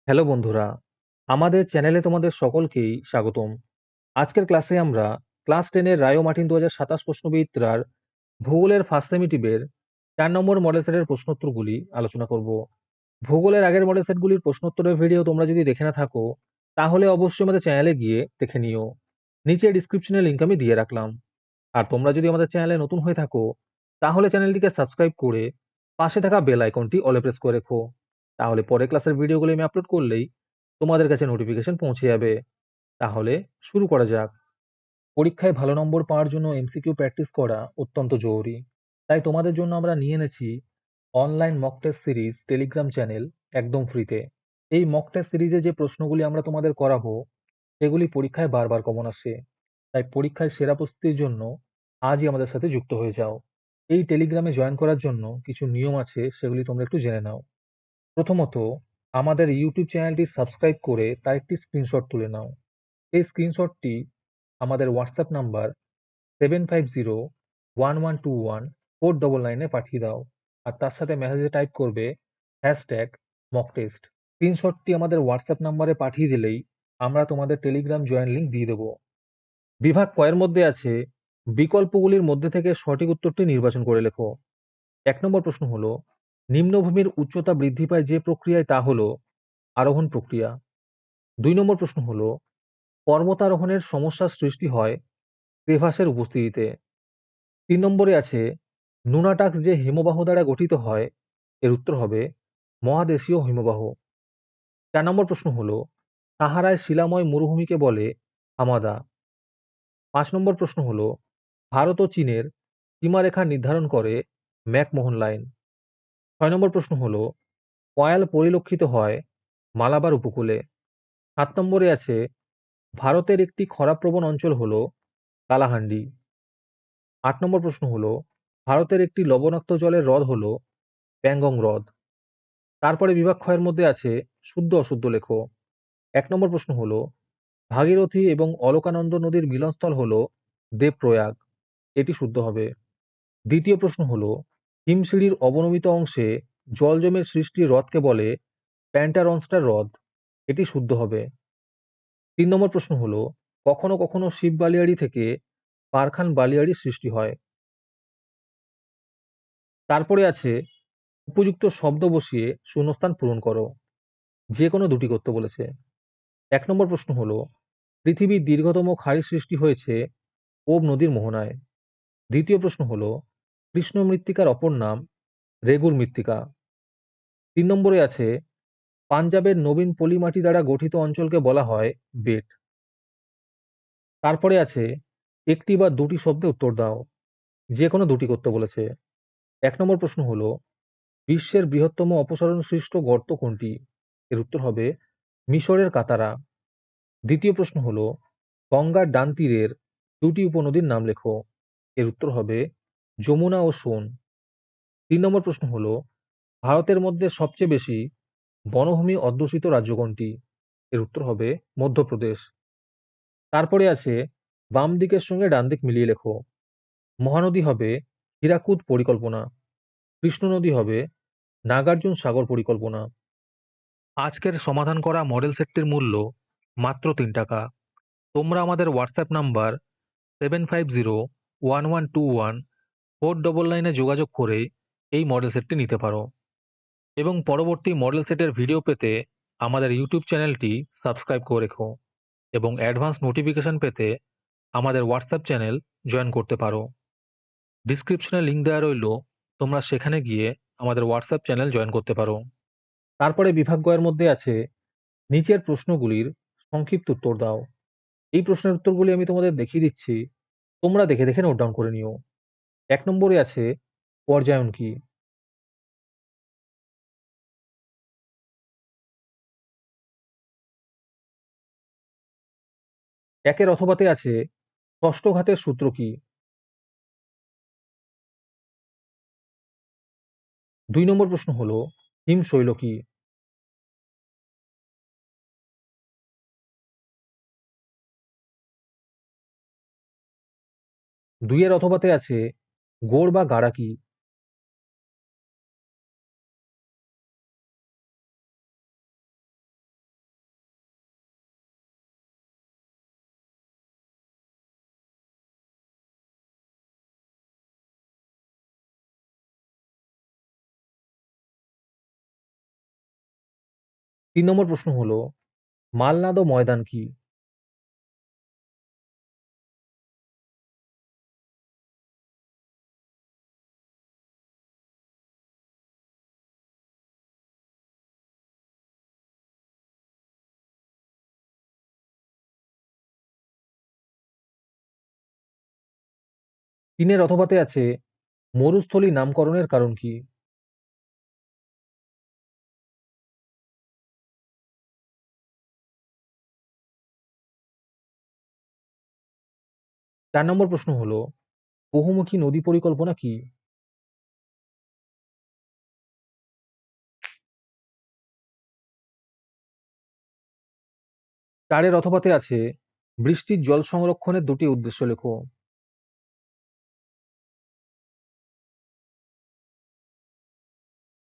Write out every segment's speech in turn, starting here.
Hello বন্ধুরা, আমাদের চ্যানেলে তোমাদের সকলকেই স্বাগতম। আজকের ক্লাসে আমরা ক্লাস 10 এর রায় ও মার্টিন 2027 প্রশ্নবিদরার ভূগোলের ফার্স্ট সেমিটিভের 4 নম্বর মডেল সেটের প্রশ্নোত্তরগুলি আলোচনা করব। ভূগোলের আগের মডেল সেটগুলির প্রশ্নোত্তরের ভিডিও তোমরা যদি দেখে না থাকো, তাহলে অবশ্যই আমাদের চ্যানেলে গিয়ে দেখে নিও। নিচে ডিসক্রিপশনে লিংক আমি দিয়ে রাখলাম। আর তোমরা যদি আমাদের চ্যানেলে নতুন হয়ে থাকো, তাহলে চ্যানেলটিকে সাবস্ক্রাইব করে পাশে থাকা বেল আইকনটি অলে প্রেস করে রেখো। তাহলে পরের ক্লাসের ভিডিওগুলি আমি আপলোড করলেই তোমাদের কাছে নোটিফিকেশন পৌঁছে যাবে। তাহলে শুরু করা যাক। পরীক্ষায় ভালো নম্বর পাওয়ার জন্য এমসিকিউ প্র্যাকটিস করা অত্যন্ত জরুরি। তাই তোমাদের জন্য আমরা নিয়ে এনেছি online mock test series Telegram channel, একদম ফ্রিতে। এই মক টেস্ট সিরিজে যে প্রশ্নগুলি আমরা তোমাদের করাবো, সেগুলি পরীক্ষায় বারবার কমন আসে। তাই পরীক্ষায় সেরা প্রস্তুতির জন্য আজই আমাদের সাথে যুক্ত হয়ে যাও। এই টেলিগ্রামে জয়েন করার জন্য কিছু নিয়ম আছে, সেগুলি তোমরা একটু জেনে নাও। প্রথমত, আমাদের ইউটিউব চ্যানেলটি সাবস্ক্রাইব করে তার একটি স্ক্রিনশট তুলে নাও। এই স্ক্রিনশটটি আমাদের হোয়াটসঅ্যাপ নাম্বার 7501121499 পাঠিয়ে দাও। আর তার সাথে মেসেজে টাইপ করবে #মকটেস্ট। স্ক্রিনশটটি আমাদের হোয়াটসঅ্যাপ নাম্বারে পাঠিয়ে দিলেই আমরা তোমাদের টেলিগ্রাম জয়েন লিঙ্ক দিয়ে দেবো। বিভাগ কয়ের মধ্যে আছে বিকল্পগুলির মধ্যে থেকে সঠিক উত্তরটি নির্বাচন করে লেখো। 1 নম্বর প্রশ্ন হলো, নিম্নভূমির উচ্চতা বৃদ্ধি পায় যে প্রক্রিয়ায়, তা হলো আরোহণ প্রক্রিয়া। 2 নম্বর প্রশ্ন হলো, পর্বতারোহণের সমস্যার সৃষ্টি হয় ক্রেভাসের উপস্থিতিতে। 3 নম্বরে আছে নুনাটাক্স যে হিমবাহ দ্বারা গঠিত হয়, এর উত্তর হবে মহাদেশীয় হিমবাহ। 4 নম্বর প্রশ্ন হলো, সাহারায় শিলাময় মরুভূমিকে বলে হামাদা। 5 নম্বর প্রশ্ন হলো, ভারত ও চীনের সীমারেখা নির্ধারণ করে ম্যাকমোহন লাইন। 6 নম্বর প্রশ্ন হলো, কয়াল পরিলক্ষিত হয় মালাবার উপকূলে। 7 নম্বরে আছে ভারতের একটি খরাপ্রবণ অঞ্চল হলো কালাহান্ডি। 8 নম্বর প্রশ্ন হলো, ভারতের একটি লবণাক্ত জলের হ্রদ হলো প্যাংগং হ্রদ। তারপরে বিভাগ ক্ষয়ের মধ্যে আছে শুদ্ধ অশুদ্ধ লেখো। 1 নম্বর প্রশ্ন হলো, ভাগীরথী এবং অলকানন্দ নদীর মিলনস্থল হলো দেবপ্রয়াগ। এটি শুদ্ধ হবে। দ্বিতীয় প্রশ্ন হলো, হিমশিড়ির অবনমিত অংশে জল জমে সৃষ্টি হ্রদকে বলে প্যান্টারনস্টার হ্রদ। এটি শুদ্ধ হবে। 3 নম্বর প্রশ্ন হলো, কখনো কখনো শিব বালিয়াড়ি থেকে পারখান বালিয়াড়ির সৃষ্টি হয়। তারপরে আছে উপযুক্ত শব্দ বসিয়ে শূন্যস্থান পূরণ করো। যে কোনো দুটি করতে বলেছে। 1 নম্বর প্রশ্ন হলো, পৃথিবীর দীর্ঘতম খাড়ি সৃষ্টি হয়েছে ওব নদীর মোহনায়। দ্বিতীয় প্রশ্ন হলো, কৃষ্ণ মৃত্তিকার অপর নাম রেগুর মৃত্তিকা। 3 নম্বরে আছে পাঞ্জাবের নবীন পলিমাটি দ্বারা গঠিত অঞ্চলকে বলা হয় বেট। তারপরে আছে একটি বা দুটি শব্দে উত্তর দাও। যে কোনো দুটি করতে বলেছে। 1 নম্বর প্রশ্ন হলো, বিশ্বের বৃহত্তম অপসারণ সৃষ্ট গর্ত কোনটি? এর উত্তর হবে মিশরের কাতারা। দ্বিতীয় প্রশ্ন হলো, গঙ্গার ডান তীরের দুটি উপনদীর নাম লেখো। এর উত্তর হবে যমুনা ও সোন। 3 নম্বর প্রশ্ন হলো, ভারতের মধ্যে সবচেয়ে বেশি বনভূমি অধ্যুষিত রাজ্য কোনটি? এর উত্তর হবে মধ্যপ্রদেশ। তারপরে আছে বাম দিকের সঙ্গে ডান দিক মিলিয়ে লেখো। মহানদী হবে হীরাকুদ পরিকল্পনা। কৃষ্ণ নদী হবে নাগার্জুন সাগর পরিকল্পনা। আজকের সমাধান করা মডেল সেটটির মূল্য মাত্র 3 টাকা। তোমরা আমাদের হোয়াটসঅ্যাপ নাম্বার 7501121499 যোগাযোগ করে এই মডেল সেটটি নিতে পারো এবং পরবর্তী মডেল সেটের ভিডিও পেতে আমাদের ইউটিউব চ্যানেলটি সাবস্ক্রাইব করে রেখো এবং অ্যাডভান্স নোটিফিকেশন পেতে আমাদের হোয়াটসঅ্যাপ চ্যানেল জয়েন করতে পারো। ডিসক্রিপশনে লিংক দেওয়া রইল, তোমরা সেখানে গিয়ে আমাদের হোয়াটসঅ্যাপ চ্যানেল জয়েন করতে পারো। তারপরে বিভাগ গ এর মধ্যে আছে নিচের প্রশ্নগুলির সংক্ষিপ্ত উত্তর দাও। এই প্রশ্নের উত্তরগুলি আমি তোমাদের দেখিয়ে দিচ্ছি, তোমরা দেখে দেখে নোট ডাউন করে নিও। 1 নম্বরে আছে পর্যায়ন কি? একের অথবাতে আছে ষষ্ঠ ঘাতের সূত্র কি? 2 নম্বর প্রশ্ন হলো হিমশৈল কি? 2 এর অথবাতে আছে গোড় বা গাড়া কি? নম্বর প্রশ্ন হলো মালনাদ ময়দান কি? ৩ এর অথবাতে আছে মরুস্থলী নামকরণের কারণ কি? ৪ নম্বর প্রশ্ন হলো বহুমুখী নদী পরিকল্পনা কি? ৪ এর অথবাতে আছে বৃষ্টির জল সংরক্ষণের দুটি উদ্দেশ্য লেখো।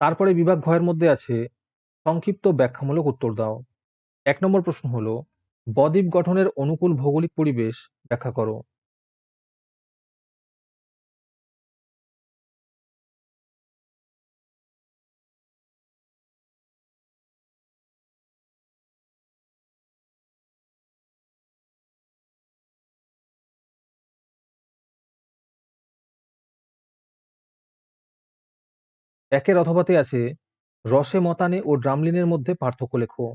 তারপরে বিভাগ ঘ এর মধ্যে আছে সংক্ষিপ্ত ব্যাখ্যামূলক উত্তর দাও। ১ নম্বর প্রশ্ন হলো বদ্বীপ গঠনের অনুকূল ভৌগোলিক পরিবেশ ব্যাখ্যা করো। ১ এর অথবাতে আছে রসে মতানে ও ড্রামলিনের মধ্যে পার্থক্য লেখো।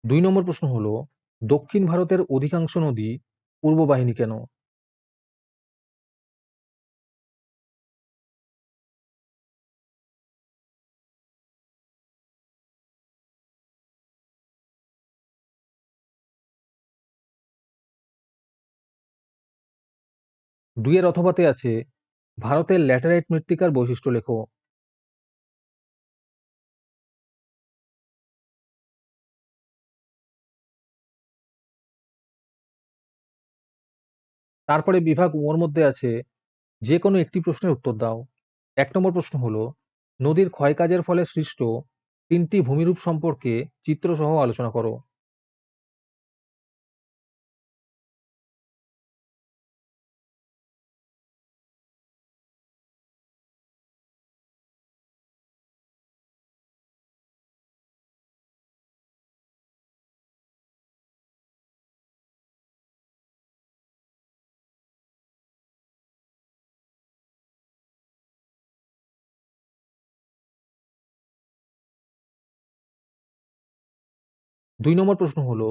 দুই নম্বর প্রশ্ন হলো দক্ষিণ ভারতের অধিকাংশ নদী পূর্ব বাহিনী কেন? ২ এর অথবাতে আছে ভারতের ল্যাটেরাইট মৃত্তিকার বৈশিষ্ট্য লেখো। তারপরে বিভাগ ওর মধ্যে আছে যে কোনো একটি প্রশ্নের উত্তর দাও। ১ নম্বর প্রশ্ন হলো নদীর ক্ষয়কাজের ফলে সৃষ্ট ৩টি ভূমিরূপ সম্পর্কে চিত্রসহ আলোচনা করো। ২ নম্বর প্রশ্ন হলো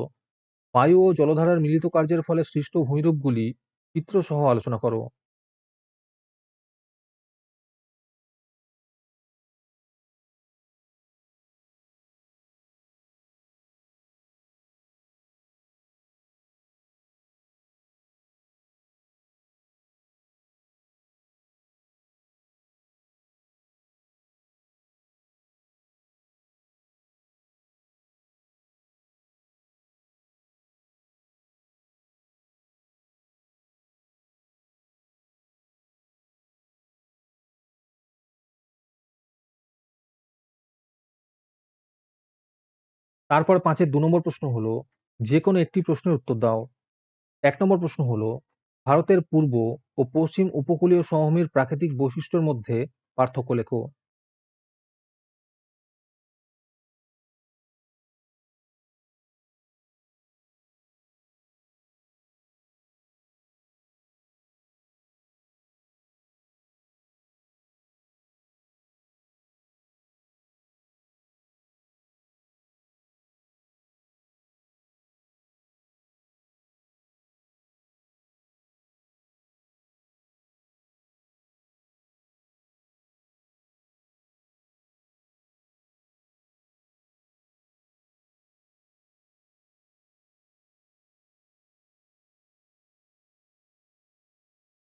বায়ু ও জলধারার মিলিত কার্যের ফলে সৃষ্ট ভূমিরূপগুলি চিত্রসহ আলোচনা করো। তারপর ৫ এর ২ নম্বর প্রশ্ন হলো যে কোনো একটি প্রশ্নের উত্তর দাও। ১ নম্বর প্রশ্ন হলো ভারতের পূর্ব ও পশ্চিম উপকূলীয় সমভূমির প্রাকৃতিক বৈশিষ্ট্যের মধ্যে পার্থক্য লেখো।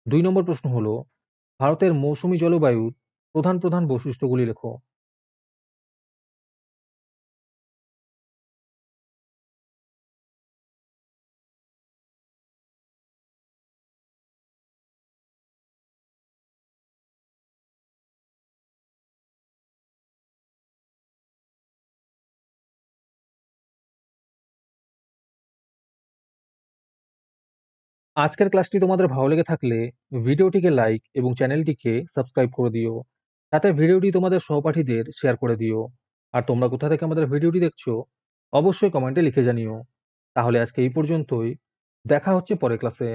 দুই নম্বর প্রশ্ন হলো ভারতের মৌসুমী জলবায়ুর প্রধান প্রধান বৈশিষ্ট্যগুলি লেখো। আজকের ক্লাসটি তোমাদের ভালো লেগে থাকলে ভিডিওটিকে লাইক এবং চ্যানেলটিকে সাবস্ক্রাইব করে দিও। সাথে ভিডিওটি তোমাদের সহপাঠীদের শেয়ার করে দিও। আর তোমরা কোথা থেকে আমাদের ভিডিওটি দেখছো অবশ্যই কমেন্টে লিখে জানিও। তাহলে আজকে এই পর্যন্তই। দেখা হচ্ছে পরের ক্লাসে।